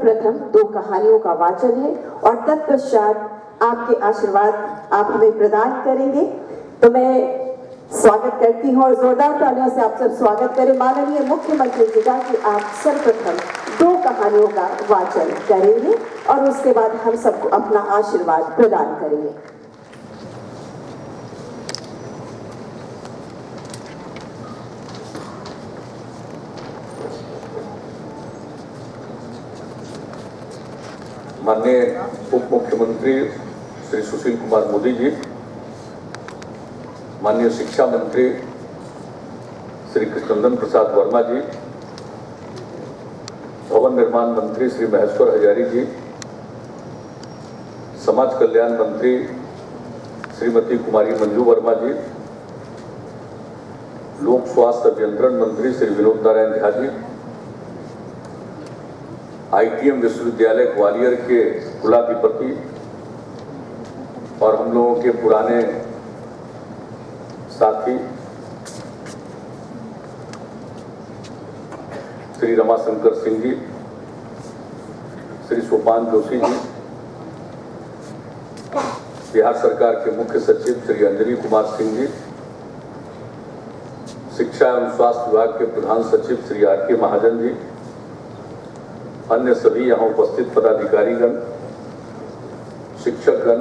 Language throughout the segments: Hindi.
प्रथम 2 कहानियों का वाचन है और तत्पश्चात आपके आशीर्वाद आप हमें प्रदान करेंगे। तो मैं स्वागत करती हूँ और जोरदार तालियों से आप सब स्वागत करें माननीय मुख्यमंत्री जी का कि आप सर्वप्रथम 2 कहानियों का वाचन करेंगे और उसके बाद हम सबको अपना आशीर्वाद प्रदान करेंगे। माननीय उप मुख्यमंत्री श्री सुशील कुमार मोदी जी, माननीय शिक्षा मंत्री श्री कृष्णनंदन प्रसाद वर्मा जी, भवन निर्माण मंत्री श्री महेश्वर हजारी जी, समाज कल्याण मंत्री श्रीमती कुमारी मंजू वर्मा जी, लोक स्वास्थ्य अभियंत्रण मंत्री श्री विनोद नारायण झा जी, ITM विश्वविद्यालय ग्वालियर के कुलाधिपति और हम लोगों के पुराने साथी श्री रमाशंकर सिंह जी, श्री सोपान जोशी जी, बिहार सरकार के मुख्य सचिव श्री अंजलि कुमार सिंह जी, शिक्षा एवं स्वास्थ्य विभाग के प्रधान सचिव श्री RK महाजन जी, अन्य सभी यहाँ उपस्थित पदाधिकारीगण, शिक्षकगण,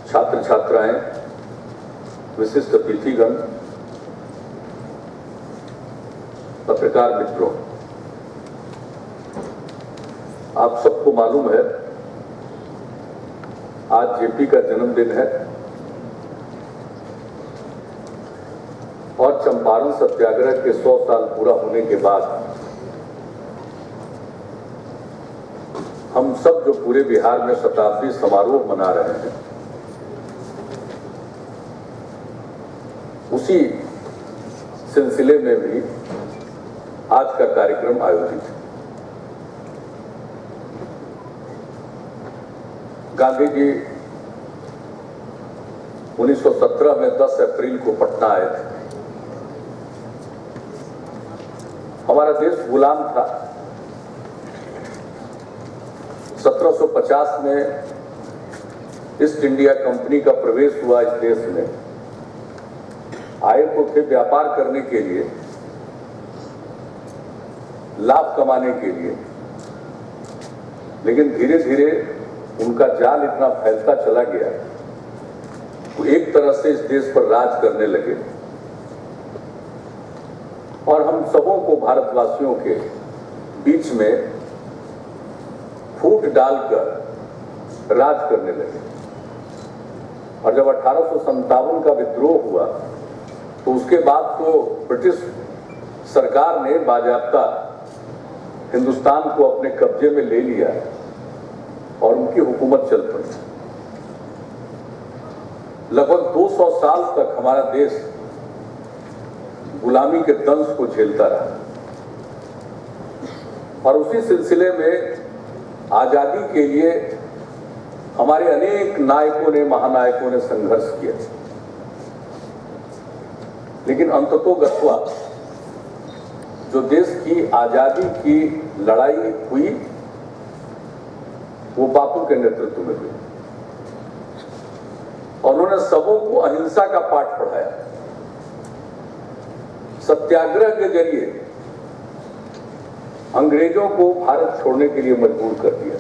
छात्र छात्राएं, विशिष्ट अतिथिगण, पत्रकार मित्रों, आप सबको मालूम है आज JP का जन्मदिन है और चंपारण सत्याग्रह के 100 साल पूरा होने के बाद हम सब जो पूरे बिहार में शताब्दी समारोह मना रहे हैं, उसी सिलसिले में भी आज का कार्यक्रम आयोजित है। गांधी जी 1917 में 10 अप्रैल को पटना आए थे। हमारा देश गुलाम था। 1750 में ईस्ट इंडिया कंपनी का प्रवेश हुआ इस देश में। आए तो थे व्यापार करने के लिए, लाभ कमाने के लिए, लेकिन धीरे धीरे उनका जाल इतना फैलता चला गया तो एक तरह से इस देश पर राज करने लगे और हम सबों को भारतवासियों के बीच में फूट डालकर राज करने लगे। और जब 1857 का विद्रोह हुआ तो उसके बाद तो ब्रिटिश सरकार ने बाजाबता हिंदुस्तान को अपने कब्जे में ले लिया और उनकी हुकूमत चल पड़ी। लगभग 200 साल तक हमारा देश गुलामी के दंश को झेलता रहा और उसी सिलसिले में आजादी के लिए हमारे अनेक नायकों ने, महानायकों ने संघर्ष किया, लेकिन अंततोगत्वा जो देश की आजादी की लड़ाई हुई वो बापू के नेतृत्व में हुई और उन्होंने सबों को अहिंसा का पाठ पढ़ाया। सत्याग्रह के जरिए अंग्रेजों को भारत छोड़ने के लिए मजबूर कर दिया।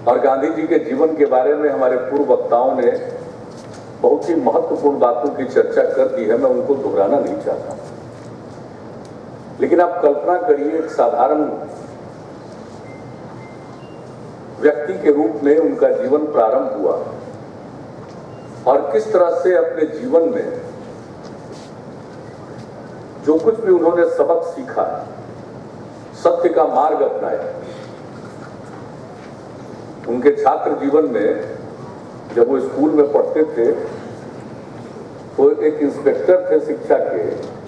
और गांधी जी के जीवन के बारे में हमारे पूर्व वक्ताओं ने बहुत ही महत्वपूर्ण बातों की चर्चा कर दी है, मैं उनको दोहराना नहीं चाहता। लेकिन आप कल्पना करिए, एक साधारण व्यक्ति के रूप में उनका जीवन प्रारंभ हुआ और किस तरह से अपने जीवन में जो कुछ भी उन्होंने सबक सीखा, सत्य का मार्ग अपनाया। उनके छात्र जीवन में जब वो स्कूल में पढ़ते थे तो एक इंस्पेक्टर थे शिक्षा के,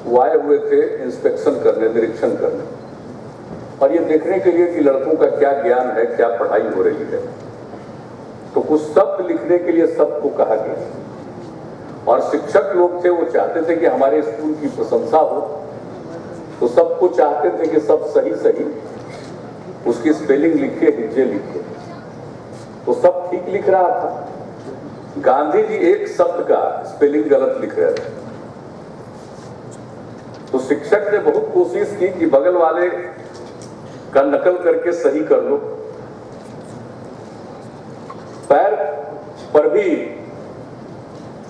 वो आए हुए थे इंस्पेक्शन करने, निरीक्षण करने और ये देखने के लिए कि लड़कों का क्या ज्ञान है, क्या पढ़ाई हो रही है। तो कुछ शब्द लिखने के लिए सबको कहा गया और शिक्षक लोग थे, वो चाहते थे कि हमारे स्कूल की प्रशंसा हो तो सबको चाहते थे कि सब सही सही उसकी स्पेलिंग लिखे, हिज्जे लिखे, तो सब ठीक लिख रहा था। गांधी जी एक शब्द का स्पेलिंग गलत लिख रहे थे, तो शिक्षक ने बहुत कोशिश की कि बगल वाले का नकल करके सही कर लो। पैर पर भी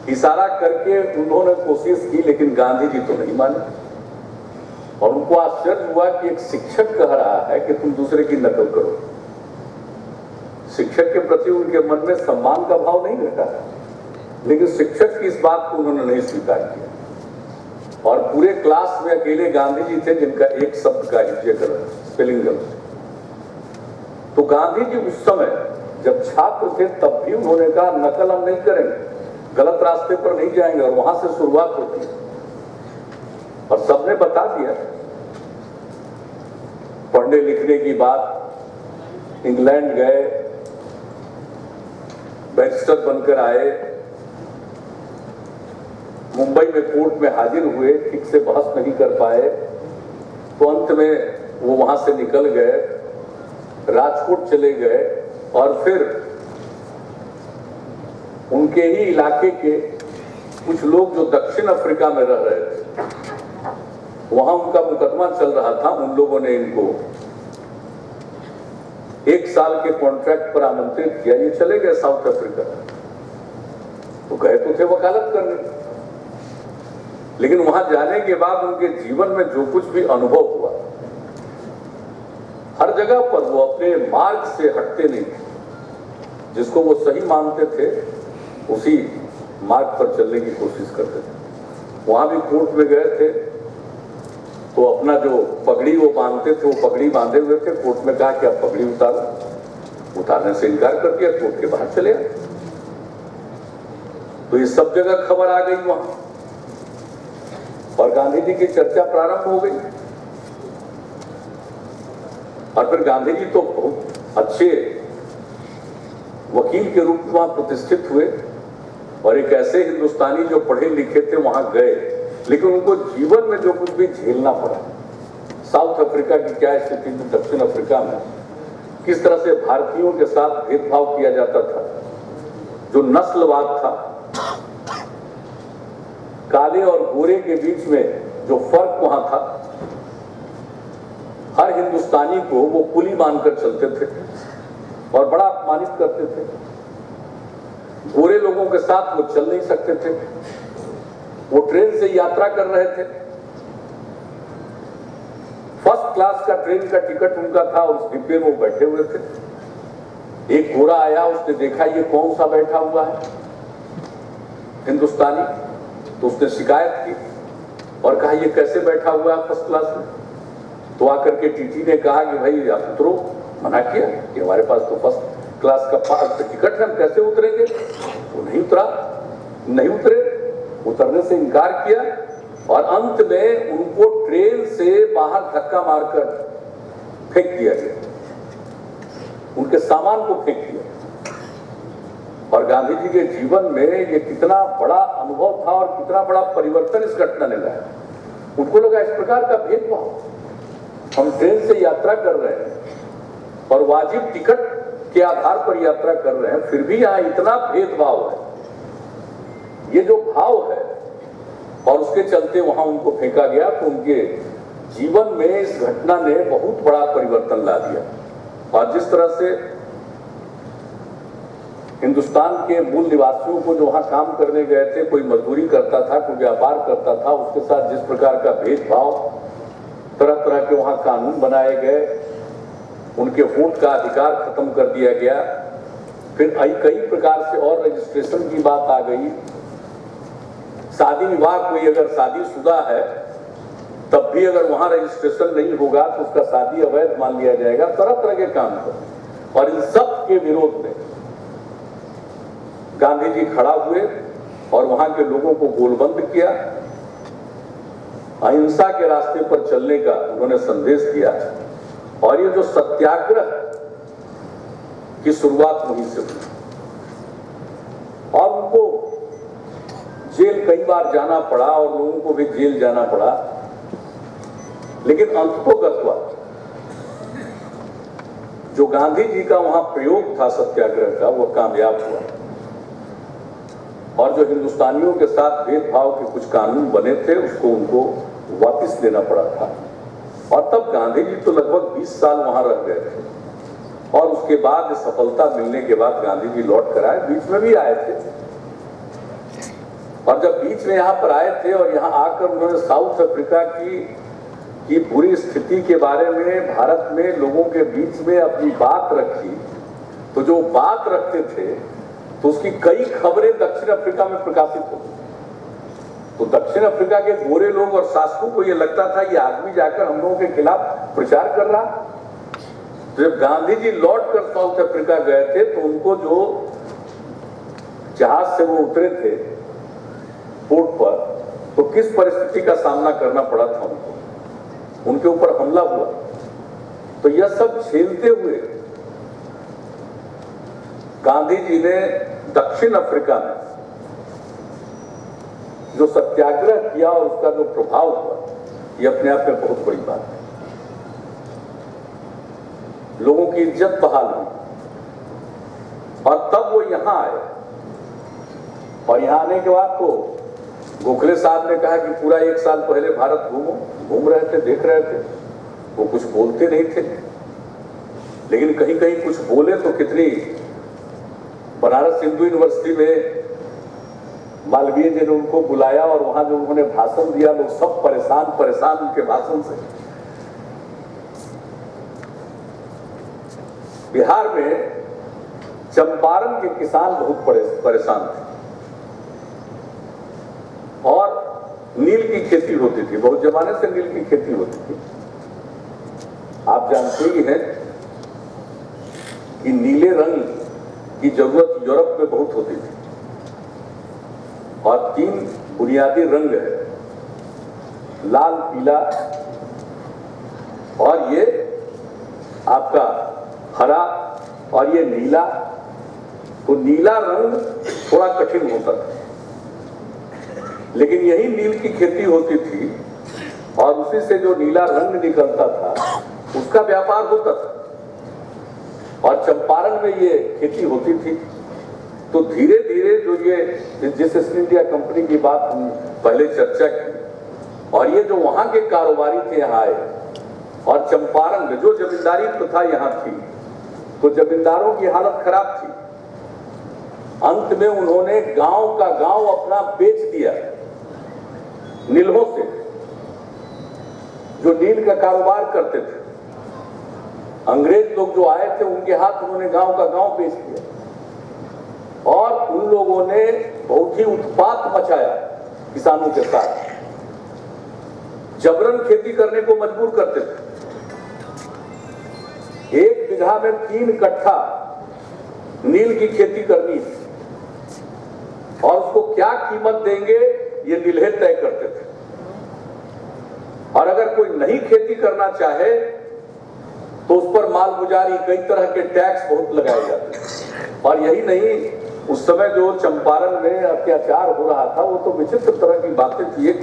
इशारा करके उन्होंने कोशिश की, लेकिन गांधी जी तो नहीं माने और उनको आश्चर्य हुआ कि एक शिक्षक कह रहा है कि तुम दूसरे की नकल करो। शिक्षक के प्रति उनके मन में सम्मान का भाव नहीं रहता, लेकिन शिक्षक की इस बात को उन्होंने नहीं स्वीकार किया और पूरे क्लास में अकेले गांधी जी थे जिनका एक शब्द का हिज्जे गलत, स्पेलिंग गलत। तो गांधी जी उस समय जब छात्र थे तब भी उन्होंने कहा नकल हम नहीं करेंगे, गलत रास्ते पर नहीं जाएंगे, और वहां से शुरुआत होती है। और सबने बता दिया, पढ़ने लिखने की बात, इंग्लैंड गए, बैरिस्टर बनकर आए, मुंबई में कोर्ट में हाजिर हुए, ठीक से बहस नहीं कर पाए, तो अंत में वो वहां से निकल गए, राजकोट चले गए और फिर उनके ही इलाके के कुछ लोग जो दक्षिण अफ्रीका में रह रहे थे, वहां उनका मुकदमा चल रहा था, उन लोगों ने इनको 1 साल के कॉन्ट्रैक्ट पर आमंत्रित किया। ये चले गए साउथ अफ्रीका, तो गए तो थे वकालत करने, लेकिन वहां जाने के बाद उनके जीवन में जो कुछ भी अनुभव हुआ, हर जगह पर वो अपने मार्ग से हटते नहीं थे, जिसको वो सही मानते थे उसी मार्ग पर चलने की कोशिश करते थे। वहां भी कोर्ट में गए थे तो अपना जो पगड़ी वो बांधते थे, वो पगड़ी बांधे हुए थे, कोर्ट में कहा कि आप पगड़ी उतारो, उतारने से इनकार कर दिया, कोर्ट के बाहर चले आए। तो ये सब जगह खबर आ गई वहां और गांधी जी की चर्चा प्रारंभ हो गई। और फिर गांधी जी तो बहुत अच्छे वकील के रूप में वहां प्रतिष्ठित हुए और एक ऐसे हिंदुस्तानी जो पढ़े लिखे थे वहां गए, लेकिन उनको जीवन में जो कुछ भी झेलना पड़ा, साउथ अफ्रीका की क्या स्थिति थी, दक्षिण अफ्रीका में किस तरह से भारतीयों के साथ भेदभाव किया जाता था, जो नस्लवाद था, काले और गोरे के बीच में जो फर्क वहां था, हर हिंदुस्तानी को वो कुली मानकर चलते थे और बड़ा अपमानित करते थे। गोरे लोगों के साथ वो चल नहीं सकते थे, वो ट्रेन से यात्रा कर रहे थे, फर्स्ट क्लास का ट्रेन का टिकट उनका था, उस डिब्बे में वो बैठे हुए थे। एक गोरा आया, उसने देखा ये कौन सा बैठा हुआ है हिंदुस्तानी, तो उसने शिकायत की और कहा ये कैसे बैठा हुआ है फर्स्ट क्लास में। तो आकर के टीटी ने कहा कि भाई आप उतरो, मना किया कि हमारे पास तो फर्स्ट क्लास का टिकट है, हम कैसे उतरेंगे। वो नहीं उतरा, नहीं उतरे, उतरने से इनकार किया और अंत में उनको ट्रेन से बाहर धक्का मारकर फेंक दिया गया, उनके सामान को फेंक दिया। और गांधी जी के जीवन में ये कितना बड़ा अनुभव था और कितना बड़ा परिवर्तन इस घटना ने लाया। उनको लगा इस प्रकार का भेदभाव, हम ट्रेन से यात्रा कर रहे हैं और वाजिब टिकट के आधार पर यात्रा कर रहे हैं, फिर भी यहाँ इतना भेदभाव है। ये जो भाव है और उसके चलते वहां उनको फेंका गया, तो उनके जीवन में इस घटना ने बहुत बड़ा परिवर्तन ला दिया। और जिस तरह से हिंदुस्तान के मूल निवासियों को जो वहां काम करने गए थे, कोई मजदूरी करता था, कोई व्यापार करता था, उसके साथ जिस प्रकार का भेदभाव, तरह तरह के वहां कानून बनाए गए, उनके वोट का अधिकार खत्म कर दिया गया। फिर कई प्रकार से और रजिस्ट्रेशन की बात आ गई। शादी विवाह, कोई अगर शादीशुदा है तब भी अगर वहां रजिस्ट्रेशन नहीं होगा तो उसका शादी अवैध मान लिया जाएगा, तरह तरह के काम कर। और इन सब के विरोध में गांधी जी खड़ा हुए और वहां के लोगों को गोलबंद किया, अहिंसा के रास्ते पर चलने का उन्होंने संदेश दिया। और ये जो सत्याग्रह की शुरुआत वहीं से हुई और उनको जेल कई बार जाना पड़ा और लोगों को भी जेल जाना पड़ा। लेकिन अंततोगत्वा जो गांधी जी का वहां प्रयोग था सत्याग्रह का, वो कामयाब हुआ और जो हिंदुस्तानियों के साथ भेदभाव के कुछ कानून बने थे उसको उनको वापस लेना पड़ा था। और तब गांधी जी तो लगभग 20 साल वहां रह गए थे और उसके बाद सफलता मिलने के बाद गांधी जी लौट कर आए, बीच में भी आए थे। और जब बीच में यहाँ पर आए थे और यहाँ आकर उन्होंने साउथ अफ्रीका की बुरी स्थिति के बारे में भारत में लोगों के बीच में अपनी बात रखी, तो जो बात रखते थे तो उसकी कई खबरें दक्षिण अफ्रीका में प्रकाशित होती। तो दक्षिण अफ्रीका के गोरे लोग और शासकों को यह लगता था ये आदमी जाकर हम लोगों के खिलाफ प्रचार कर रहा। तो जब गांधी जी लौट कर साउथ अफ्रीका गए थे तो उनको जो जहाज से वो उतरे थे पोर्ट पर, तो किस परिस्थिति का सामना करना पड़ा था उनको, उनके ऊपर हमला हुआ। तो यह सब झेलते हुए गांधी जी ने दक्षिण अफ्रीका में जो सत्याग्रह किया और उसका जो प्रभाव हुआ, यह अपने आप में बहुत बड़ी बात है। लोगों की इज्जत बहाल हुई और तब वो यहां आए। और यहां आने के बाद तो गोखले साहब ने कहा कि पूरा 1 साल पहले भारत घूम रहे थे, देख रहे थे, वो कुछ बोलते नहीं थे, लेकिन कहीं कहीं कुछ बोले तो कितनी। बनारस हिंदू यूनिवर्सिटी में मालवीय जी ने उनको बुलाया और वहां जो उन्होंने भाषण दिया, लोग सब परेशान उनके भाषण से। बिहार में चंपारण के किसान बहुत परेशान थे और नील की खेती होती थी, बहुत जमाने से नील की खेती होती थी। आप जानते ही हैं कि नीले रंग की जरूरत यूरोप में बहुत होती थी और 3 बुनियादी रंग है, लाल, पीला और ये आपका हरा और ये नीला। तो नीला रंग थोड़ा कठिन होता था, लेकिन यही नील की खेती होती थी और उसी से जो नीला रंग निकलता था उसका व्यापार होता था और चंपारण में ये खेती होती थी। तो धीरे धीरे जो ये जिस ईस्ट इंडिया कंपनी की बात हम पहले चर्चा की, और ये जो वहां के कारोबारी थे यहाँ आए और चंपारण में जो जमींदारी प्रथा यहाँ थी, तो जमींदारों की हालत खराब थी। अंत में उन्होंने गांव का गांव अपना बेच दिया नीलों से, जो नील का कारोबार करते थे। अंग्रेज लोग जो आए थे उनके हाथ उन्होंने गांव का गांव बेच दिया और उन लोगों ने बहुत ही उत्पात मचाया किसानों के साथ, जबरन खेती करने को मजबूर करते थे। 1 बीघा में 3 कट्ठा नील की खेती करनी है और उसको क्या कीमत देंगे ये नील्हे तय करते थे। और अगर कोई नहीं खेती करना चाहे तो उस पर मालगुजारी, कई तरह के टैक्स बहुत लगाए जाते हैं। और यही नहीं, उस समय जो चंपारण में अत्याचार हो रहा था वो तो विचित्र तरह की बातें थी। एक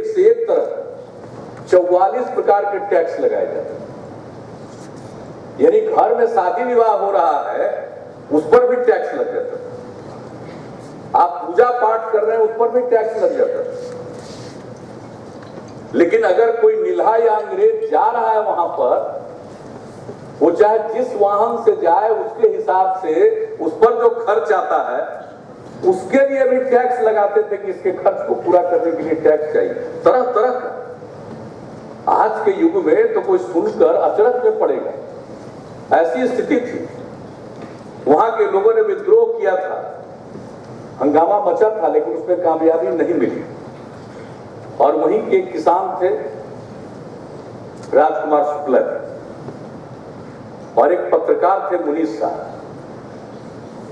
से एक तरह 44 प्रकार के टैक्स लगाए जाते हैं। यानी घर में शादी विवाह हो रहा है उस पर भी टैक्स लग जाता है, आप पूजा पाठ कर रहे हैं उस पर भी टैक्स लग जाता है। लेकिन अगर कोई नील्हा या अंग्रेज जा रहा है वहां पर, वो चाहे जिस वाहन से जाए उसके हिसाब से उस पर जो खर्च आता है उसके लिए भी टैक्स लगाते थे कि इसके खर्च को पूरा करने के लिए टैक्स चाहिए, तरह तरह का। आज के युग में तो कोई सुनकर अचरज में पड़ेगा, ऐसी स्थिति थी। वहां के लोगों ने विद्रोह किया था, हंगामा मचा था, लेकिन उसमें कामयाबी नहीं मिली। और वहीं के किसान थे राजकुमार शुक्ला और एक पत्रकार थे मुनीश साहब,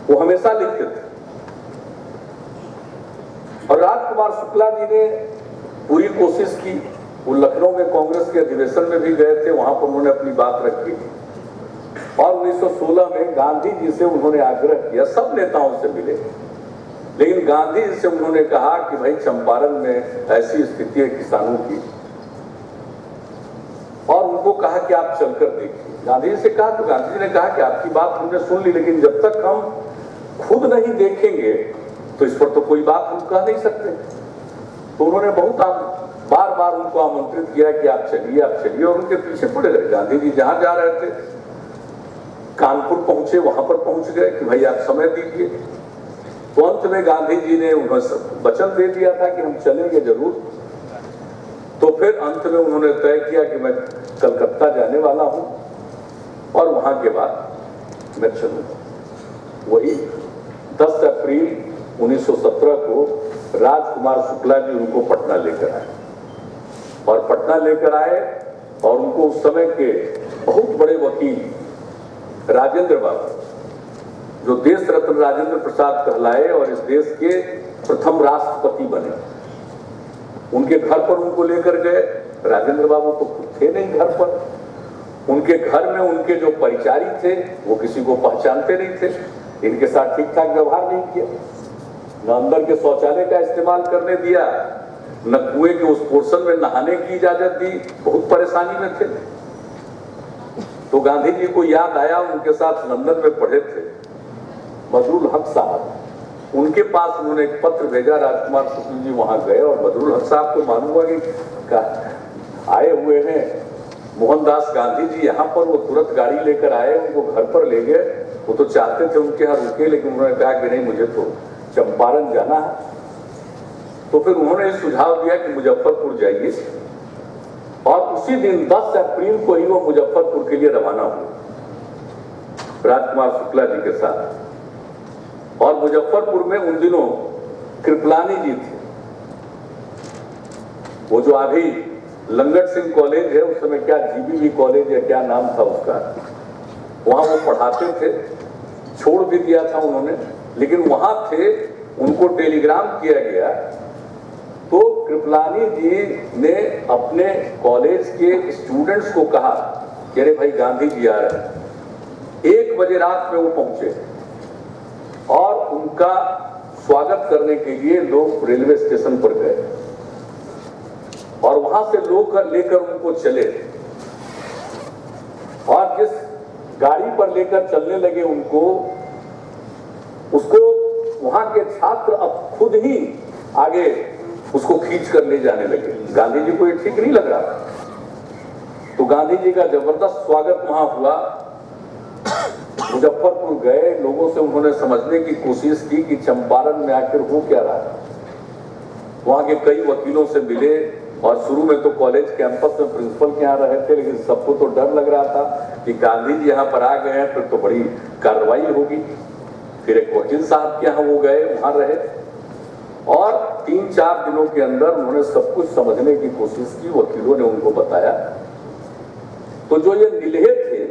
वो हमेशा लिखते थे। और राजकुमार शुक्ला जी ने पूरी कोशिश की, वो लखनऊ में कांग्रेस के अधिवेशन में भी गए थे, वहां पर उन्होंने अपनी बात रखी और 1916 में गांधी जी से उन्होंने आग्रह किया, सब नेताओं से मिले, लेकिन गांधी जी से उन्होंने कहा कि भाई चंपारण में ऐसी स्थिति है किसानों की कहा कि आप चलकर देखिए। गांधी जी से कहा तो गांधी जी ने कहा कि आपकी बात हमने सुन ली, लेकिन जब तक हम खुद नहीं देखेंगे तो इस पर तो कोई बात हम कह नहीं सकते। तो उन्होंने बहुत बार बार उनको आमंत्रित किया कि आप चलिए और उनके पीछे पड़े रहे। गांधी जी जहां जा रहे थे, कानपुर पहुंचे, वहां पर पहुंच गए कि भाई आप समय दीजिए। तो अंत में गांधी जी ने उन्हें वचन दे दिया था कि हम चलेंगे जरूर। तो फिर अंत में उन्होंने तय किया कि मैं कलकत्ता जाने वाला हूं और वहां के बाद मैं चलूंगा। वही 10 अप्रैल 1917 को राजकुमार शुक्ला जी उनको पटना लेकर आए और पटना लेकर आए और उनको उस समय के बहुत बड़े वकील राजेंद्र बाबू, जो देश रत्न राजेंद्र प्रसाद कहलाए और इस देश के प्रथम राष्ट्रपति बने, उनके घर पर उनको लेकर गए। राजेंद्र बाबू तो खुद थे नहीं घर पर। उनके घर में उनके जो परिचारी थे वो किसी को पहचानते नहीं थे, इनके साथ ठीक ठाक व्यवहार नहीं किया, न अंदर के शौचालय का इस्तेमाल करने दिया, न कुएं के उस पोर्शन में नहाने की इजाजत दी। बहुत परेशानी में थे। तो गांधी जी को याद आया, उनके साथ लंदन में पढ़े थे बदरुल हक साहब, उनके पास उन्होंने एक पत्र भेजा। राजकुमार शुक्ल जी वहां गए और बदरुल हक साहब को मालूम हुआ कि आए हुए हैं मोहनदास गांधी जी यहाँ पर। वो तुरंत गाड़ी लेकर आए, उनको घर पर ले गए। वो तो चाहते थे उनके यहाँ रुके, लेकिन उन्होंने कहा कि नहीं, मुझे तो चंपारण जाना है। तो फिर उन्होंने सुझाव दिया कि मुजफ्फरपुर जाइए और उसी दिन 10 अप्रैल को ही वो मुजफ्फरपुर के लिए रवाना हुए राजकुमार शुक्ला जी के साथ। और मुजफ्फरपुर में उन दिनों कृपलानी जी थे, वो जो अभी लंगट सिंह कॉलेज है, उस समय क्या जीबीवी कॉलेज या क्या नाम था उसका, वहां वो पढ़ाते थे। छोड़ भी दिया था उन्होंने, लेकिन वहां थे। उनको टेलीग्राम किया गया तो कृपलानी जी ने अपने कॉलेज के स्टूडेंट्स को कहा कि अरे भाई गांधी जी आ रहे हैं। 1 बजे रात में वो पहुंचे और उनका स्वागत करने के लिए लोग रेलवे स्टेशन पर गए और वहां से लोग लेकर उनको चले और जिस गाड़ी पर लेकर चलने लगे उनको, उसको वहां के छात्र अब खुद ही आगे उसको खींच कर ले जाने लगे। गांधी जी को ये ठीक नहीं लग रहा। तो गांधी जी का जबरदस्त स्वागत वहां हुआ। मुजफ्फरपुर गए, लोगों से उन्होंने समझने की कोशिश की कि चंपारण में आखिर हो क्या रहा है। वहां के कई वकीलों से मिले और शुरू में तो कॉलेज कैंपस में प्रिंसिपल के यहाँ रहे थे, लेकिन सबको तो डर लग रहा था कि गांधी जी यहाँ पर आ गए हैं फिर तो बड़ी कार्रवाई होगी। फिर एक वकील साहब के यहाँ वो गए, वहां रहे और 3-4 दिनों के अंदर उन्होंने सब कुछ समझने की कोशिश की। वकीलों ने उनको बताया। तो जो ये नीलहे थे,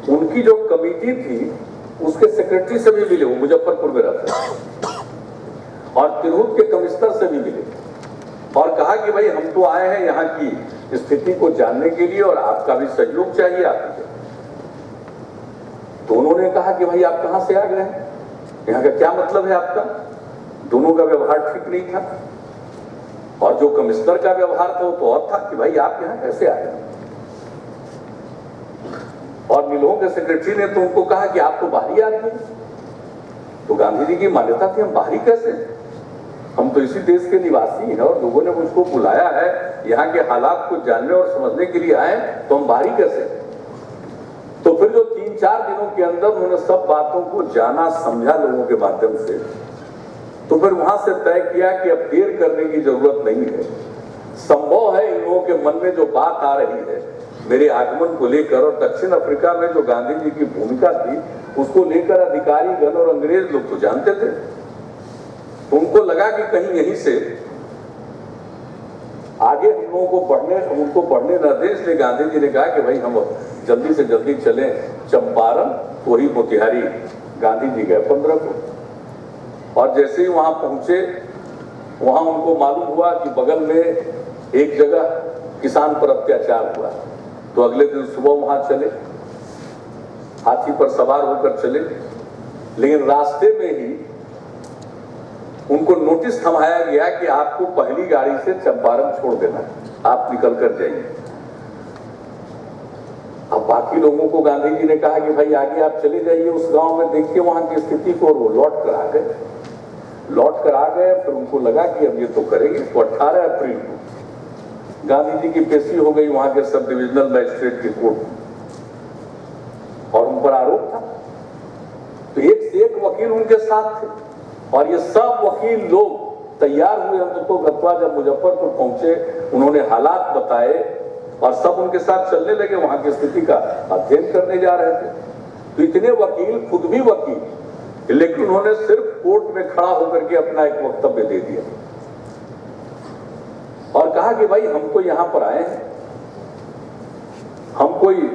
उनकी जो कमेटी थी उसके सेक्रेटरी से भी मिले, वो मुजफ्फरपुर में रहते और तिरहुत के कमिश्नर से भी मिले और कहा कि भाई हम तो आए हैं यहाँ की स्थिति को जानने के लिए और आपका भी सहयोग चाहिए आपको। तो उन्होंने कहा कि भाई आप कहां से आ गए, यहाँ का क्या मतलब है आपका। दोनों का व्यवहार ठीक नहीं था और जो कमिश्नर का व्यवहार था वो तो और था कि भाई आप यहाँ कैसे आ गए। और नीलों के सेक्रेटरी ने तो उनको कहा कि आप तो बाहरी आदमी। तो गांधी जी की मान्यता थी हम बाहरी कैसे, हम तो इसी देश के निवासी हैं और लोगों ने मुझको बुलाया है यहाँ के हालात को जानने और समझने के लिए आए, तो हम बाहरी कैसे। तो फिर जो 3-4 दिनों के अंदर उन्होंने सब बातों को जाना समझा लोगों के माध्यम से, तो फिर वहां से तय किया कि अब देर करने की जरूरत नहीं है। संभव है इन लोगों के मन में जो बात आ रही है मेरे आगमन को लेकर, और दक्षिण अफ्रीका में जो गांधी जी की भूमिका थी उसको लेकर अधिकारी गण और अंग्रेज लोग तो जानते थे। तो उनको लगा कि कहीं यहीं से आगे हम लोगों को उनको बढ़ने न दे, इसलिए गांधी जी ने कहा कि भाई हम जल्दी से जल्दी चलें चंपारण। तो ही मोतिहारी गांधी जी गए 15 को और जैसे ही वहां पहुंचे, वहां उनको मालूम हुआ कि बगल में एक जगह किसान पर अत्याचार हुआ। तो अगले दिन सुबह वहां चले, हाथी पर सवार होकर चले, लेकिन रास्ते में ही उनको नोटिस थमाया गया कि आपको पहली गाड़ी से चंपारण छोड़ देना है, आप निकल कर जाइए। अब बाकी लोगों को गांधी जी ने कहा कि भाई आगे आप चले जाइए उस गांव में, देखिए वहां की स्थिति को, और वो लौट कर आ गए। फिर उनको लगा कि अब ये तो करेंगे। तो 18 अप्रैल को गांधी जी की पेशी हो गई वहां के सब डिविजनल मजिस्ट्रेट की कोर्ट में, और उन पर आरोप था। तो एक से एक वकील उनके साथ थे, और ये सब वकील लोग तैयार हुए। हम तो गत्वा जब मुजफ्फरपुर पहुंचे, उन्होंने हालात बताए और सब उनके साथ चलने लगे, वहां की स्थिति का अध्ययन करने जा रहे थे। तो इतने वकील, खुद भी वकील, लेकिन उन्होंने सिर्फ कोर्ट में खड़ा होकर के अपना एक वक्तव्य दे दिया और कहा कि भाई हम तो यहां पर आए हैं, हम कोई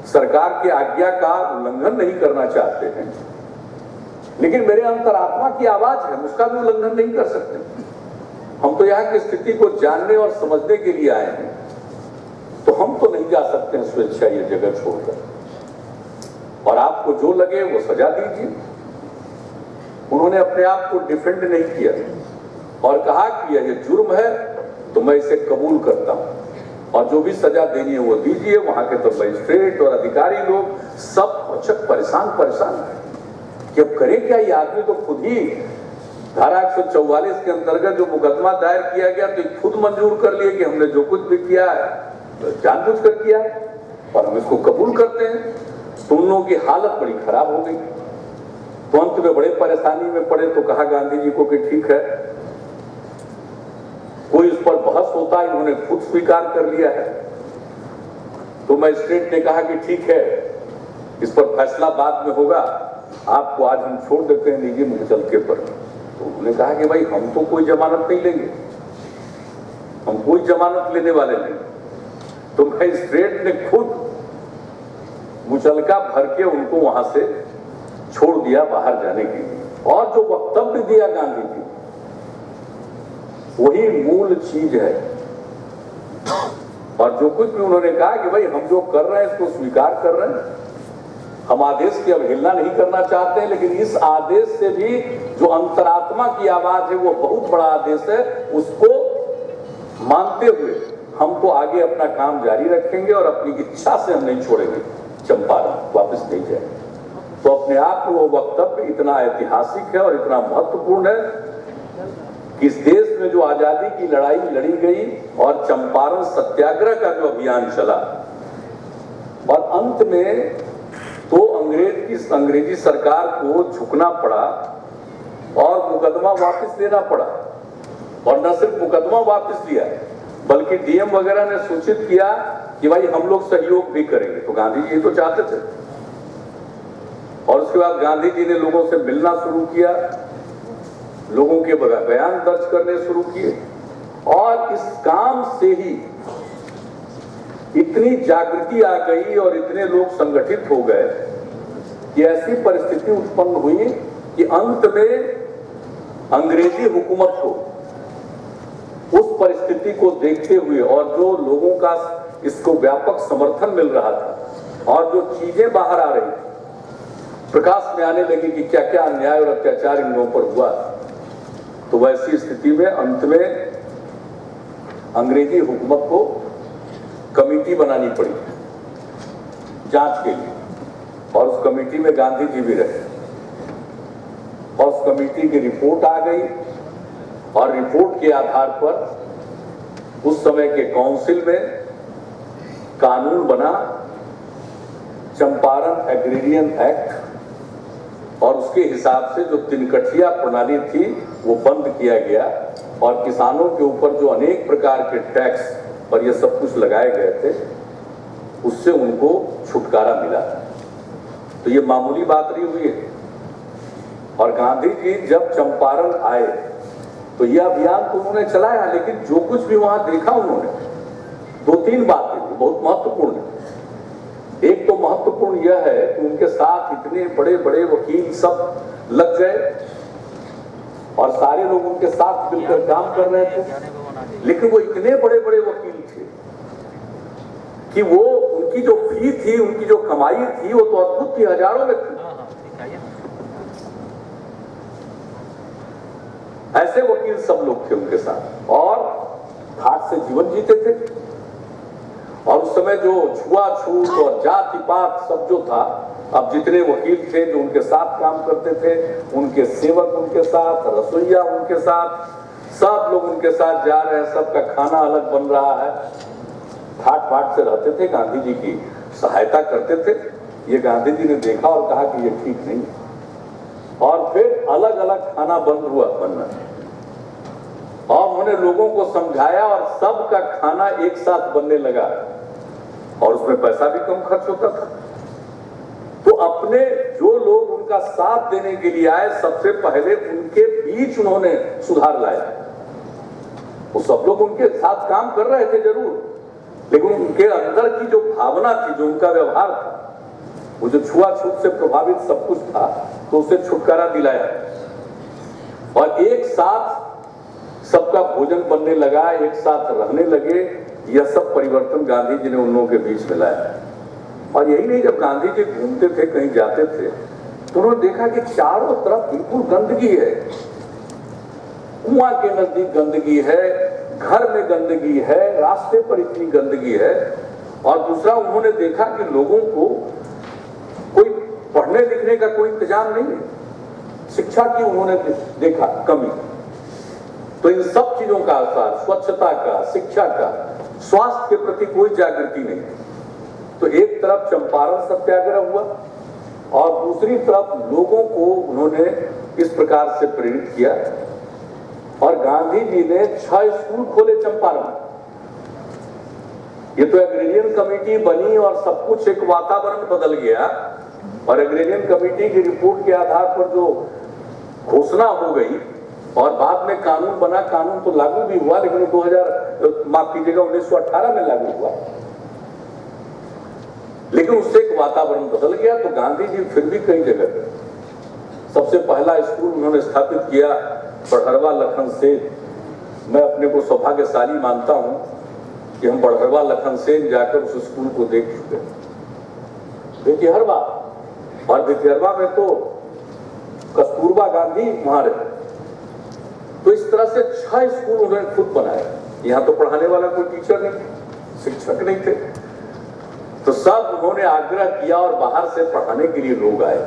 सरकार की आज्ञा का उल्लंघन नहीं करना चाहते हैं, लेकिन मेरे अंतरात्मा की आवाज है, उसका भी उल्लंघन नहीं कर सकते। हम तो यहाँ की स्थिति को जानने और समझने के लिए आए हैं, तो हम तो नहीं जा सकते हैं स्वेच्छा ये जगह छोड़कर, और आपको जो लगे वो सजा दीजिए। उन्होंने अपने आप को डिफेंड नहीं किया और कहा कि यह जुर्म है तो मैं इसे कबूल करता हूं, और जो भी सजा देनी है वो दीजिए। वहां के तो मजिस्ट्रेट और अधिकारी लोग सब परेशान है कि अब करें क्या। ये आदमी तो खुद ही धारा 144 के अंतर्गत जो मुकदमा दायर किया गया तो खुद मंजूर कर लिए कि हमने जो कुछ भी किया है तो जानबूझ कर किया है और हम इसको कबूल करते हैं। तो उन लोगों की हालत बड़ी खराब हो गई। तो अंत में बड़े परेशानी में पड़े। तो कहा गांधी जी को कि ठीक है, कोई इस पर बहस होता है, इन्होंने खुद स्वीकार कर लिया है। तो मजिस्ट्रेट ने कहा कि ठीक है, इस पर फैसला बाद में होगा, आपको आज हम छोड़ देते हैं, लीजिए मुचलके पर। तो उन्होंने कहा कि भाई हम तो कोई जमानत नहीं लेंगे, हम कोई जमानत लेने वाले नहीं। तो मजिस्ट्रेट ने खुद मुचलका भर के उनको वहां से छोड़ दिया बाहर जाने के लिए। और जो वक्तव्य दिया गांधी जी, वही मूल चीज है। और जो कुछ भी उन्होंने कहा कि भाई हम जो कर रहे हैं इसको स्वीकार कर रहे हैं, हम आदेश की अवहेलना नहीं करना चाहते हैं, लेकिन इस आदेश से भी जो अंतरात्मा की आवाज है वो बहुत बड़ा आदेश है, उसको मानते हुए हम तो आगे अपना काम जारी रखेंगे और अपनी इच्छा से हम नहीं छोड़ेंगे, चंपारण वापस नहीं जाएंगे। तो अपने आप में वो वक्तव्य इतना ऐतिहासिक है और इतना महत्वपूर्ण है कि इस देश में जो आजादी की लड़ाई लड़ी गई और चंपारण सत्याग्रह का जो अभियान चला, और अंत में तो अंग्रेजी सरकार को झुकना पड़ा और मुकदमा वापस लेना पड़ा। और न सिर्फ मुकदमा वापस लिया, बल्कि डीएम वगैरह ने सूचित किया कि भाई हम लोग सहयोग भी करेंगे। तो गांधी जी तो चाहते थे। और उसके बाद गांधी जी ने लोगों से मिलना शुरू किया, लोगों के बयान दर्ज करने शुरू किए, और इस काम से ही इतनी जागृति आ गई और इतने लोग संगठित हो गए कि ऐसी परिस्थिति उत्पन्न हुई कि अंत में अंग्रेजी हुकूमत को उस परिस्थिति को देखते हुए, और जो लोगों का इसको व्यापक समर्थन मिल रहा था और जो चीजें बाहर आ रही थी, प्रकाश में आने लगी कि क्या क्या अन्याय और अत्याचार इन लोगों पर हुआ, तो वैसी स्थिति में अंत में अंग्रेजी हुकूमत को कमेटी बनानी पड़ी जांच के लिए। और उस कमेटी में गांधी जी भी रहे, और उस कमेटी की रिपोर्ट आ गई, और रिपोर्ट के आधार पर उस समय के काउंसिल में कानून बना, चंपारण एग्रीरियन एक्ट, और उसके हिसाब से जो तिनकठिया प्रणाली थी वो बंद किया गया, और किसानों के ऊपर जो अनेक प्रकार के टैक्स और ये सब कुछ लगाए गए थे, उससे उनको छुटकारा मिला। तो ये मामूली बात नहीं हुई है। और गांधी जी जब चंपारण आए तो यह अभियान तो उन्होंने चलाया, लेकिन जो कुछ भी वहां देखा उन्होंने, 2-3 बातें थी बहुत महत्वपूर्ण। एक तो महत्वपूर्ण यह है कि उनके साथ इतने बड़े बड़े वकील सब लग गए और सारे लोग उनके साथ मिलकर काम कर रहे थे, लेकिन वो इतने बड़े बड़े वकील थे कि वो उनकी जो फी थी, उनकी जो कमाई थी, वो तो अद्भुत थी, हजारों में थी। ऐसे वकील सब लोग थे उनके साथ, और ठाट से जीवन जीते थे। और उस समय जो छुआछूत और जाति पात सब जो था, अब जितने वकील थे जो उनके साथ काम करते थे, उनके सेवक उनके साथ, रसोइया उनके साथ, सब लोग उनके साथ जा रहे हैं, सबका खाना अलग बन रहा है, ठाट बाट से रहते थे, गांधी जी की सहायता करते थे। ये गांधी जी ने देखा और कहा कि ये ठीक नहीं है, और फिर अलग अलग खाना बंद हुआ बनना, और उन्होंने लोगों को समझाया और सबका खाना एक साथ बनने लगा, और उसमें पैसा भी कम खर्च होता था। तो अपने जो लोग उनका साथ देने के लिए आए, सबसे पहले उनके बीच उन्होंने सुधार लाया। वो सब लोग उनके साथ काम कर रहे थे जरूर, लेकिन उनके अंदर की जो भावना थी, जो उनका व्यवहार था, वो जो छुआछूत से प्रभावित सब कुछ था, तो उसे छुटकारा दिलाया और एक साथ सबका भोजन बनने लगा, एक साथ रहने लगे। यह सब परिवर्तन गांधी जी ने उन लोगों के बीच में लाया। और यही नहीं, जब गांधी जी घूमते थे, कहीं जाते थे, तो उन्होंने देखा कि चारों तरफ बिल्कुल गंदगी है, कुआं के नजदीक गंदगी है, घर में गंदगी है, रास्ते पर इतनी गंदगी है। और दूसरा, उन्होंने देखा कि लोगों को कोई पढ़ने लिखने का कोई इंतजाम नहीं है, शिक्षा की उन्होंने देखा कमी। तो इन सब चीजों का असर, स्वच्छता का, शिक्षा का, स्वास्थ्य के प्रति कोई जागृति नहीं। तो एक तरफ चंपारण सत्याग्रह हुआ और दूसरी तरफ लोगों को उन्होंने इस प्रकार से प्रेरित किया, और गांधी जी ने 6 स्कूल खोले चंपारण। ये तो एग्रेरियन कमेटी बनी और सब कुछ, एक वातावरण बदल गया, और एग्रेरियन कमेटी की रिपोर्ट के आधार पर जो घोषणा हो गई और बाद में कानून बना, कानून तो लागू भी हुआ, लेकिन 1918 में लागू हुआ, लेकिन उससे एक वातावरण बदल गया। तो गांधी जी फिर भी कई जगह, सबसे पहला स्कूल उन्होंने स्थापित किया बड़हरवा लखन सेन। मैं अपने को सौभाग्यशाली मानता हूं कि हम बड़हरवा लखन सेन जाकर उस स्कूल को देख चुके। भितिहरवा, और भितिहरवा में तो कस्तूरबा गांधी वहां रहे। तो इस तरह से 6 स्कूल उन्होंने खुद बनाए। यहां तो पढ़ाने वाला कोई टीचर नहीं, शिक्षक नहीं थे, तो सब उन्होंने आग्रह किया और बाहर से पढ़ाने के लिए लोग आए।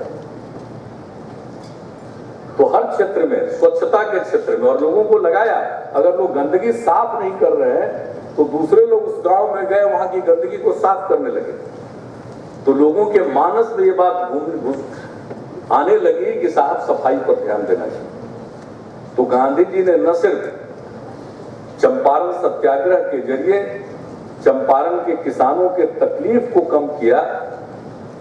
तो हर क्षेत्र में, स्वच्छता के क्षेत्र में, और लोगों को लगाया, अगर लोग गंदगी साफ नहीं कर रहे हैं तो दूसरे लोग उस गांव में गए, वहां की गंदगी को साफ करने लगे। तो लोगों के मानस में ये बात आने लगी कि साफ सफाई पर ध्यान देना चाहिए। तो गांधी जी ने न सिर्फ चंपारण सत्याग्रह के जरिए चंपारण के किसानों के तकलीफ को कम किया,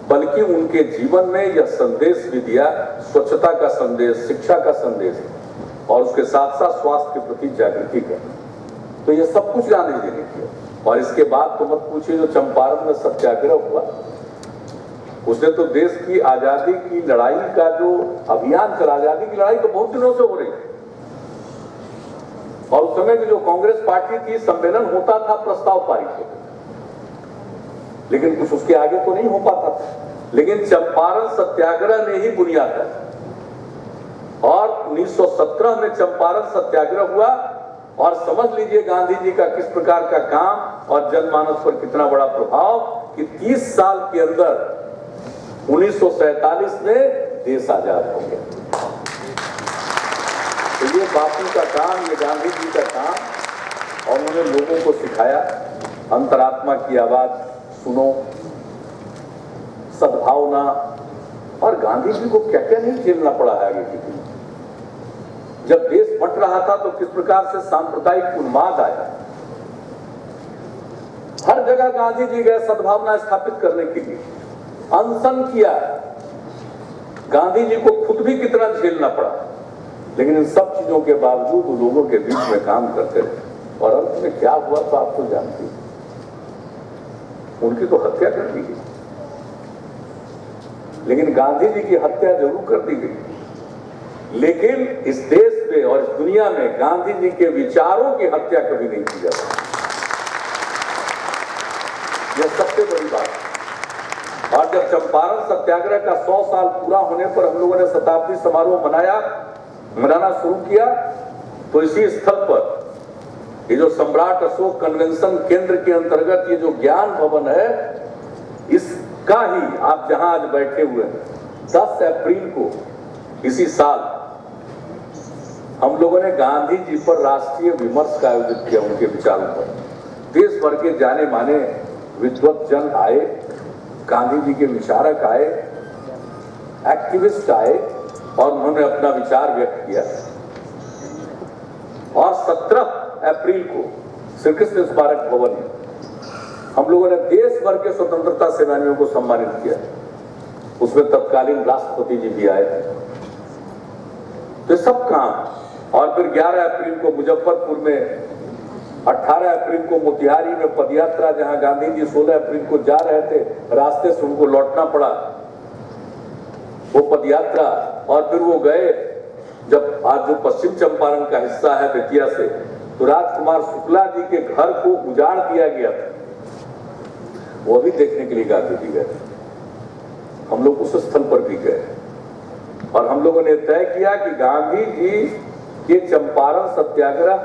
बल्कि उनके जीवन में यह संदेश भी दिया, स्वच्छता का संदेश, शिक्षा का संदेश, और उसके साथ साथ स्वास्थ्य के प्रति जागृति का। तो यह सब कुछ गांधी जी ने किया। और इसके बाद तो मत पूछिए, जो चंपारण में सत्याग्रह हुआ, उसने तो देश की आजादी की लड़ाई का जो अभियान चला, आजादी की लड़ाई तो बहुत दिनों से हो रही थी, और उस समय की जो कांग्रेस पार्टी थी, सम्मेलन होता था, प्रस्ताव पारित होते, लेकिन कुछ उसके आगे तो नहीं हो पाता था। लेकिन चंपारण सत्याग्रह ने ही बुनियाद दी, और 1917 में चंपारण सत्याग्रह हुआ, और समझ लीजिए गांधी जी का किस प्रकार का काम और जनमानस पर कितना बड़ा प्रभाव कि 30 साल के अंदर 1947 में देश आजाद हो गया। तो ये बापू का काम, ये गांधी जी का काम, और उन्होंने लोगों को सिखाया, अंतरात्मा की आवाज सुनो, सद्भावना। और गांधी जी को क्या क्या नहीं झेलना पड़ा है आगे की। जब देश बंट रहा था तो किस प्रकार से सांप्रदायिक उन्माद आया, हर जगह गांधी जी गए सद्भावना स्थापित करने के लिए, अनशन किया। गांधी जी को खुद भी कितना झेलना पड़ा, लेकिन इन सब चीजों के बावजूद वो लोगों के बीच में काम करते रहे, और अंत में क्या हुआ तो आप तो जानते हैं, उनकी तो हत्या कर दी गई। लेकिन गांधी जी की हत्या जरूर कर दी गई, लेकिन इस देश में और इस दुनिया में गांधी जी के विचारों की हत्या कभी नहीं की जा सकती। यह सबसे बड़ी बात है। और जब चंपारण सत्याग्रह का 100 साल पूरा होने पर हम लोगों ने शताब्दी समारोह मनाना शुरू किया, तो इसी स्थल पर ये जो सम्राट अशोक कन्वेंशन केंद्र के अंतर्गत ये जो ज्ञान भवन है, इसका ही आप जहां आज बैठे हुए हैं, 10 अप्रैल को इसी साल हम लोगों ने गांधी जी पर राष्ट्रीय विमर्श का आयोजित किया। उनके विचारों पर देश भर के जाने माने विद्वत जन आए, गांधी जी के विचारक आए, एक्टिविस्ट आए और उन्होंने अपना विचार व्यक्त किया। और 17 अप्रैल को श्री कृष्ण स्मारक भवन में हम लोगों ने देश भर के स्वतंत्रता सेनानियों को सम्मानित किया। उसमें तत्कालीन राष्ट्रपति जी भी आए थे। तो सब काम, और फिर 11 अप्रैल को मुजफ्फरपुर में, 18 अप्रैल को मोतिहारी में पदयात्रा, जहां गांधी जी 16 अप्रैल को जा रहे थे, रास्ते से उनको लौटना पड़ा वो पदयात्रा। और फिर वो गए, जब आज जो पश्चिम चंपारण का हिस्सा है बेतिया से, तो राजकुमार शुक्ला जी के घर को उजाड़ दिया गया था, वो भी देखने के लिए गांधी जी गए। हम लोग उस स्थल पर भी गए और हम लोगों ने तय किया कि गांधी जी के चंपारण सत्याग्रह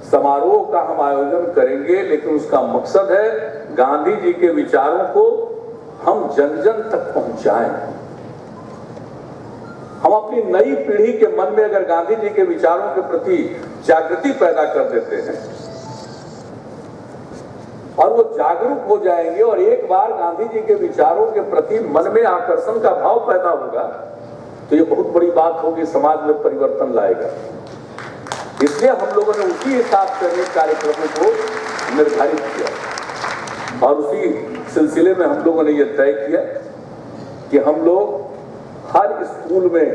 समारोह का हम आयोजन करेंगे, लेकिन उसका मकसद है गांधी जी के विचारों को हम जन जन तक पहुंचाएं। हम अपनी नई पीढ़ी के मन में अगर गांधी जी के विचारों के प्रति जागृति पैदा कर देते हैं और वो जागरूक हो जाएंगे, और एक बार गांधी जी के विचारों के प्रति मन में आकर्षण का भाव पैदा होगा, तो ये बहुत बड़ी बात होगी, समाज में परिवर्तन लाएगा। इसलिए हम लोगों ने उसी हिसाब से अनेक कार्यक्रमों को निर्धारित किया और उसी सिलसिले में हम लोगों ने यह तय किया कि हम लोग हर स्कूल में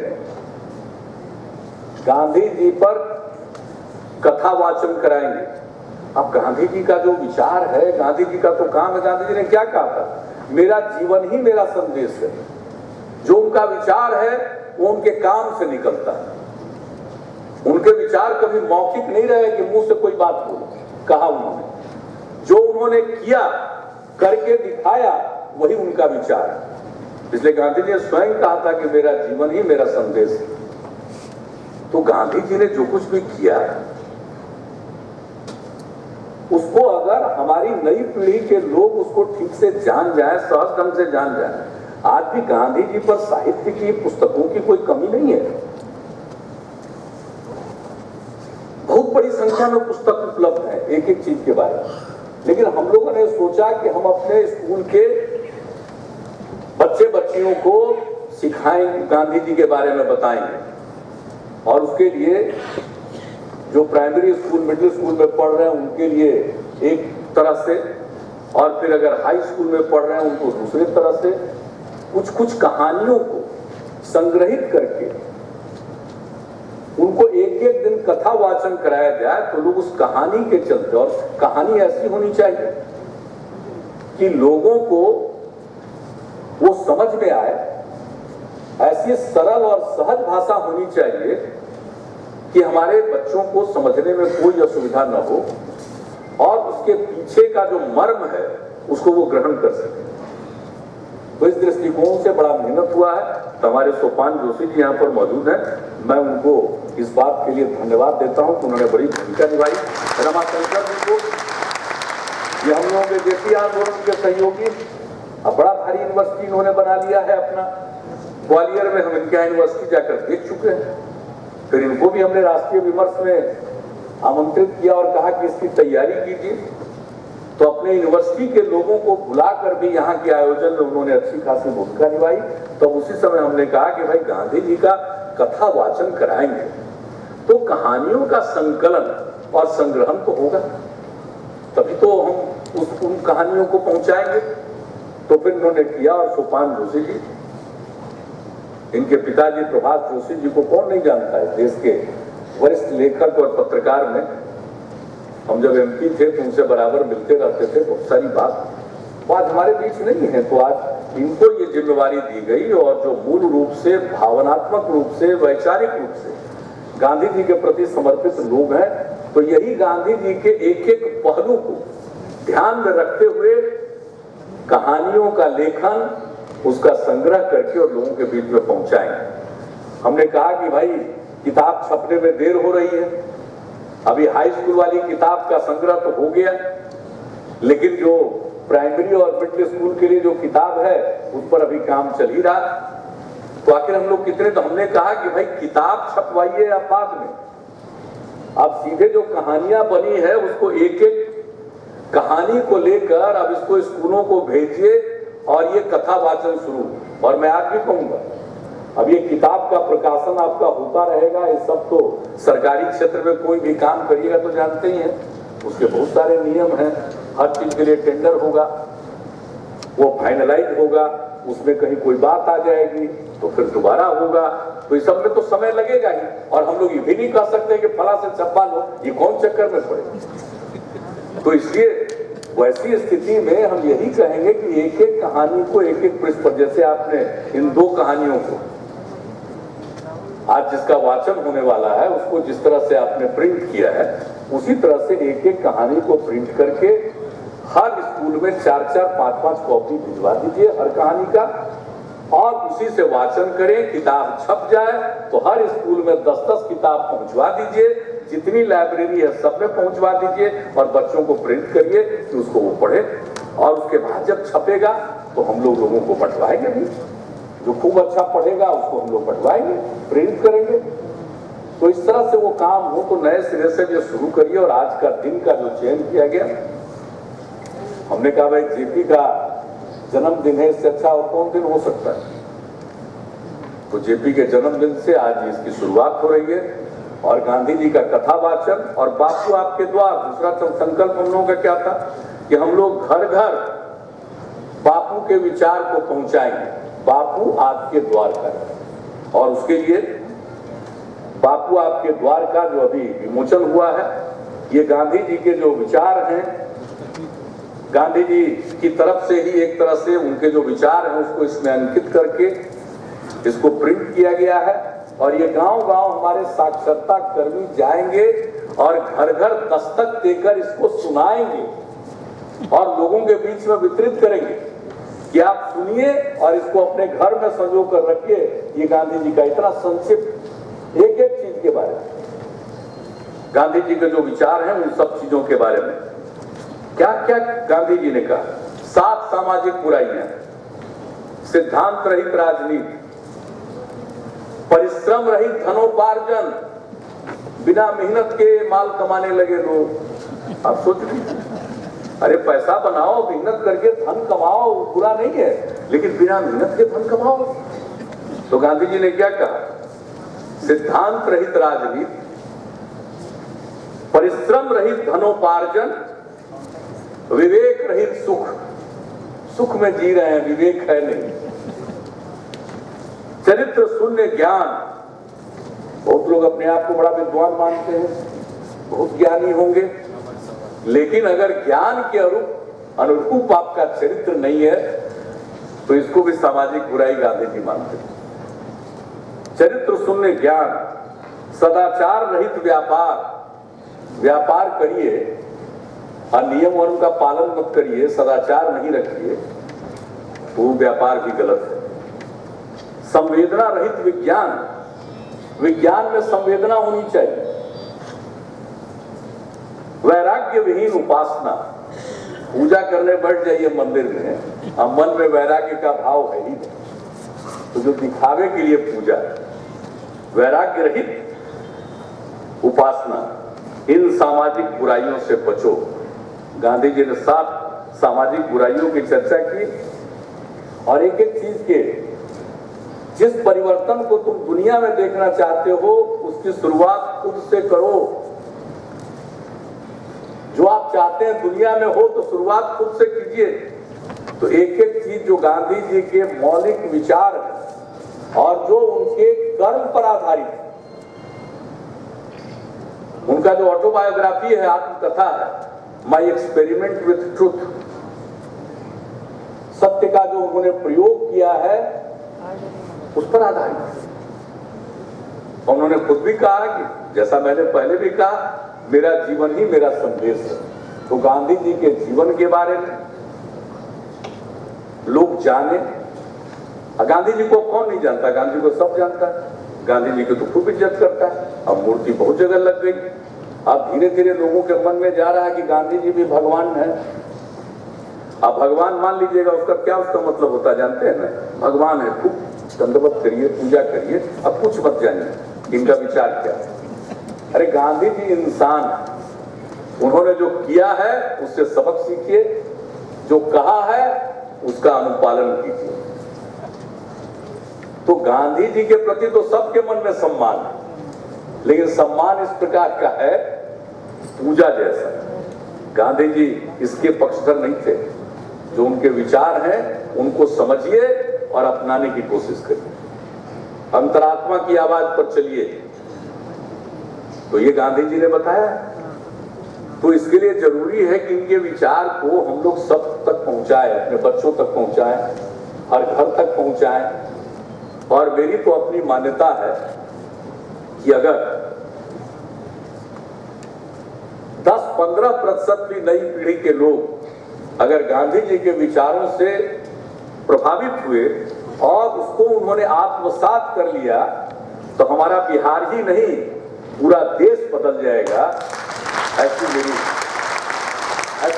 गांधी जी पर कथा वाचन कराएंगे। अब गांधी जी का जो विचार है, गांधी जी का तो काम है, गांधी जी ने क्या कहा था, मेरा जीवन ही मेरा संदेश है। जो उनका विचार है वो उनके काम से निकलता है। उनके विचार कभी मौखिक नहीं रहे कि मुंह से कोई बात बोले, कहा उन्होंने, जो उन्होंने किया, करके दिखाया, वही उनका विचार है। इसलिए गांधी जी ने स्वयं कहा था कि मेरा जीवन ही मेरा संदेश है। तो गांधी जी ने जो कुछ भी किया उसको अगर हमारी नई पीढ़ी के लोग उसको ठीक से जान जाए, सहज ढंग से जान जाए, आज भी गांधी जी पर साहित्य की पुस्तकों की कोई कमी नहीं है। बहुत बड़ी संख्या में पुस्तक उपलब्ध है एक एक चीज के बारे में, लेकिन हम लोगों ने सोचा कि हम अपने स्कूल के बच्चे बच्चियों को सिखाएंगे, गांधी जी के बारे में बताएंगे। और उसके लिए जो प्राइमरी स्कूल, मिडिल स्कूल में पढ़ रहे हैं उनके लिए एक तरह से, और फिर अगर हाई स्कूल में पढ़ रहे हैं उनको दूसरी तरह से, कुछ कुछ कहानियों को संग्रहित करके उनको एक एक दिन कथा वाचन कराया जाए, तो लोग उस कहानी के चलते, और कहानी ऐसी होनी चाहिए कि लोगों को वो समझ में आए, ऐसी सरल और सहज भाषा होनी चाहिए कि हमारे बच्चों को समझने में कोई असुविधा न हो और उसके पीछे का जो मर्म है उसको वो ग्रहण कर सके। तो इस दृष्टिकोण से बड़ा मेहनत हुआ है। तो हमारे सोपान जोशी जी यहाँ पर मौजूद हैं, मैं उनको इस बात के लिए धन्यवाद देता हूँ कि उन्होंने बड़ी भूमिका निभाई। रमाशंकर जी को, ये हम लोगों के देशी आंदोलन के सहयोगी, अब बड़ा भारी यूनिवर्सिटी इन्होंने बना लिया है अपना ग्वालियर में। हम इनके यूनिवर्सिटी जाकर देख चुके हैं। फिर इनको भी हमने राष्ट्रीय विमर्श में आमंत्रित किया और कहा कि इसकी तैयारी कीजिए। तो अपने यूनिवर्सिटी के लोगों को बुलाकर भी यहाँ के आयोजन में उन्होंने अच्छी खासी भूमिका निभाई। तो उसी समय हमने कहा कि भाई गांधी जी का कथा वाचन कराएंगे तो कहानियों का संकलन और संग्रहण तो होगा, तभी तो हम उन कहानियों को पहुंचाएंगे। तो फिर इन्होंने किया, और सोपान जोशी जी, इनके पिताजी प्रभात जोशी जी को कौन नहीं जानता है, देश के वरिष्ठ लेखक और पत्रकार में। हम जब एमपी थे तो उनसे बराबर मिलते रहते थे, बहुत सारी बात। वो आज हमारे बीच नहीं है, तो आज इनको ये जिम्मेवारी दी गई। और जो मूल रूप से, भावनात्मक रूप से, वैचारिक रूप से गांधी जी के प्रति समर्पित लोग हैं, तो यही गांधी जी के एक एक पहलू को ध्यान में रखते हुए कहानियों का लेखन, उसका संग्रह करके और लोगों के बीच में पहुंचाएंगे। हमने कहा कि भाई किताब छपने में देर हो रही है, अभी हाई स्कूल वाली किताब का संग्रह तो हो गया, लेकिन जो प्राइमरी और मिडिल स्कूल के लिए जो किताब है उस पर अभी काम चल ही रहा। तो आखिर हम लोग कितने, तो हमने कहा कि भाई किताब छपवाइए या बाद में, अब सीधे जो कहानियां बनी है उसको एक एक कहानी को लेकर अब इसको स्कूलों को भेजिए और ये कथा वाचन शुरू। और मैं आज भी कहूंगा, अब ये किताब का प्रकाशन आपका होता रहेगा। ये सब तो सरकारी क्षेत्र में कोई भी काम करिएगा तो जानते ही हैं, उसके बहुत सारे नियम हैं, हर चीज के लिए टेंडर होगा, वो फाइनलाइज होगा, उसमें कहीं कोई बात आ जाएगी तो फिर दोबारा होगा, तो इस सब में तो समय लगेगा ही। और हम लोग ये भी नहीं कह सकते कि फला से छपवा लो, ये कौन चक्कर में पड़े। तो इसलिए वैसी स्थिति में हम यही कहेंगे कि एक एक कहानी को एक एक पृष्ठ पर, जैसे आपने इन 2 कहानियों को आज जिसका वाचन होने वाला है उसको जिस तरह से आपने प्रिंट किया है, उसी तरह से एक एक कहानी को प्रिंट करके हर स्कूल में 4-4, 5-5 कॉपी भिजवा दीजिए हर कहानी का, और उसी से वाचन करें। किताब छप जाए तो हर स्कूल में 10-10 किताब पहुंचवा दीजिए, जितनी लाइब्रेरी है सब में पहुंचवा दीजिए और बच्चों को प्रिंट करिए कि उसको वो पढ़े। और उसके बाद जब छपेगा तो हम लोगों को बंटवाएंगे भी, जो खूब अच्छा पढ़ेगा उसको हम लोग बंटवाएंगे, प्रिंट करेंगे। तो इस तरह से वो काम हो, तो नए सिरे से ये शुरू करिए। और आज का दिन का जो चयन किया गया, हमने कहा भाई जेपी का जन्मदिन है, इससे अच्छा और कौन दिन हो सकता है। तो जेपी के जन्मदिन से आज इसकी शुरुआत हो रही है और गांधी जी का कथा वाचन और बापू आपके द्वार। दूसरा संकल्प हम लोगों का क्या था कि हम लोग घर घर बापू के विचार को पहुंचाएंगे, बापू आपके द्वार का। और उसके लिए बापू आपके द्वार का जो अभी विमोचन हुआ है, ये गांधी जी के जो विचार हैं, गांधी जी की तरफ से ही एक तरह से उनके जो विचार हैं उसको इसमें अंकित करके इसको प्रिंट किया गया है। और ये गांव-गांव हमारे साक्षरता कर्मी जाएंगे और घर घर दस्तक देकर इसको सुनाएंगे और लोगों के बीच में वितरित करेंगे कि आप सुनिए और इसको अपने घर में संजो कर रखिए। ये गांधी जी का इतना संक्षिप्त एक एक चीज के बारे में, गांधी जी के जो विचार हैं उन सब चीजों के बारे में क्या क्या गांधी जी ने कहा। 7 सामाजिक बुराइयां, सिद्धांत रहित राजनीति, परिश्रम रहित धनोपार्जन, बिना मेहनत के माल कमाने लगे लोग। आप सोच लीजिए, अरे पैसा बनाओ, मेहनत करके धन कमाओ, बुरा नहीं है, लेकिन बिना मेहनत के धन कमाओ। तो गांधी जी ने क्या कहा, सिद्धांत रहित राजनीति, परिश्रम रहित धनोपार्जन, विवेक रहित सुख। सुख में जी रहे हैं, विवेक है नहीं। चरित्र शून्य ज्ञान, बहुत लोग अपने आप को बड़ा विद्वान मानते हैं, बहुत ज्ञानी होंगे, लेकिन अगर ज्ञान के अनुरूप आपका चरित्र नहीं है तो इसको भी सामाजिक बुराई गांधी जी मानते हैं। चरित्र शून्य ज्ञान, सदाचार रहित व्यापार, व्यापार करिए और नियम और उनका पालन मत करिए, सदाचार नहीं रखिए, वो व्यापार भी गलत है। संवेदना रहित विज्ञान, विज्ञान में संवेदना होनी चाहिए। वैराग्य विहीन उपासना, पूजा करने बैठ जाइए मंदिर में, अब मन में वैराग्य का भाव है ही नहीं, तो जो दिखावे के लिए पूजा है। वैराग्य रहित उपासना, इन सामाजिक बुराइयों से बचो। गांधी जी ने 7 सामाजिक बुराइयों की चर्चा की और एक एक चीज के, जिस परिवर्तन को तुम दुनिया में देखना चाहते हो उसकी शुरुआत खुद से करो। जो आप चाहते हैं दुनिया में हो तो शुरुआत खुद से कीजिए। तो एक एक चीज जो गांधी जी के मौलिक विचार है और जो उनके कर्म पर आधारित है, उनका जो ऑटोबायोग्राफी है, आत्मकथा है, माई एक्सपेरिमेंट विथ ट्रूथ, सत्य का जो उन्होंने प्रयोग किया है उस पर आधारित है। उन्होंने खुद भी कहा कि जैसा मैंने पहले भी कहा, मेरा जीवन ही मेरा संदेश है। तो गांधी जी के जीवन के बारे में लोग जाने। गांधी जी को कौन नहीं जानता, गांधी जी को सब जानता है। गांधी जी की तो खूब इज्जत करता है। अब मूर्ति बहुत जगह लग गई, अब धीरे धीरे लोगों के मन में जा रहा है कि गांधी जी भी भगवान है। आप भगवान मान लीजिएगा, उसका क्या उसका मतलब होता है जानते हैं ना? भगवान है, खूब दंडवत करिए, पूजा करिए, अब कुछ मत जानिए इनका विचार क्या है। अरे गांधी जी इंसान है, उन्होंने जो किया है उससे सबक सीखिए, जो कहा है उसका अनुपालन कीजिए। तो गांधी जी के प्रति तो सबके मन में सम्मान है, लेकिन सम्मान इस प्रकार का है पूजा जैसा। गांधी जी इसके पक्षधर नहीं थे। जो उनके विचार हैं उनको समझिए और अपनाने की कोशिश करिए, अंतरात्मा की आवाज पर चलिए। तो ये गांधी जी ने बताया। तो इसके लिए जरूरी है कि इनके विचार को हम लोग सब तक पहुंचाएं, अपने बच्चों तक पहुंचाएं, हर घर तक पहुंचाएं। और मेरी तो अपनी मान्यता है कि अगर 10-15% भी नई पीढ़ी के लोग अगर गांधी जी के विचारों से प्रभावित हुए और उसको उन्होंने आत्मसात कर लिया तो हमारा बिहार ही नहीं पूरा देश बदल जाएगा, ऐसा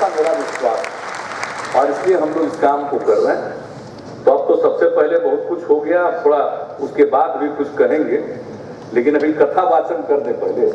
मेरा विश्वास है। और इसलिए हम लोग इस काम को कर रहे हैं। तो अब तो सबसे पहले बहुत कुछ हो गया, थोड़ा उसके बाद भी कुछ कहेंगे, लेकिन अभी कथा वाचन कर दे पहले।